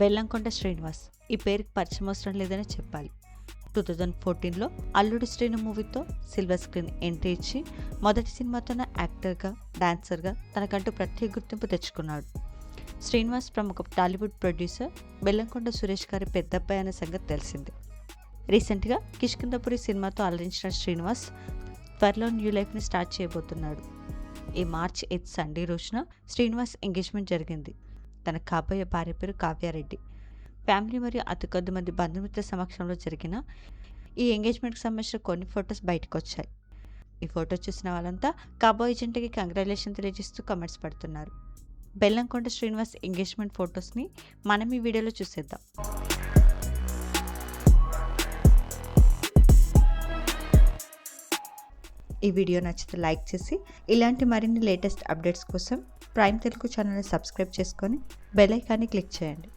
బెల్లంకొండ శ్రీనివాస్ ఈ పేరుకి పరిచయం అవసరం లేదని చెప్పాలి. 2014లో అల్లుడు శ్రీను మూవీతో సిల్వర్ స్క్రీన్ ఎంట్రీ ఇచ్చి మొదటి సినిమాతోనే యాక్టర్గా, డాన్సర్గా తనకంటూ ప్రత్యేక గుర్తింపు తెచ్చుకున్నాడు. శ్రీనివాస్ ప్రముఖ టాలీవుడ్ ప్రొడ్యూసర్ బెల్లంకొండ సురేష్ గారి పెద్దబ్బాయి అనే సంగతి తెలిసింది. రీసెంట్గా కిష్కింధపురి సినిమాతో అలరించిన శ్రీనివాస్ త్వరలో న్యూ లైఫ్ని స్టార్ట్ చేయబోతున్నాడు. ఈ మార్చ్ 8 సండే రోజున శ్రీనివాస్ ఎంగేజ్మెంట్ జరిగింది. తన కాబోయే భార్య పేరు కావ్యారెడ్డి. ఫ్యామిలీ మరియు అతి కొద్ది మంది బంధుమిత్రుల సమక్షంలో జరిగిన ఈ ఎంగేజ్మెంట్కి సంబంధించిన కొన్ని ఫొటోస్ బయటకు వచ్చాయి. ఈ ఫోటో చూసిన వాళ్ళంతా కాబోయే జంటకి కంగ్రాచులేషన్ తెలియజేస్తూ కామెంట్స్ పెడుతున్నారు. బెల్లంకొండ శ్రీనివాస్ ఎంగేజ్మెంట్ ఫొటోస్ని మనం ఈ వీడియోలో చూసేద్దాం. ఈ వీడియో నచ్చితే లైక్ చేసి ఇలాంటి మరిన్ని లేటెస్ట్ అప్డేట్స్ కోసం ప్రైమ్ తెలుగు ఛానల్ని సబ్స్క్రైబ్ చేసుకొని బెల్ ఐకాన్ని క్లిక్ చేయండి.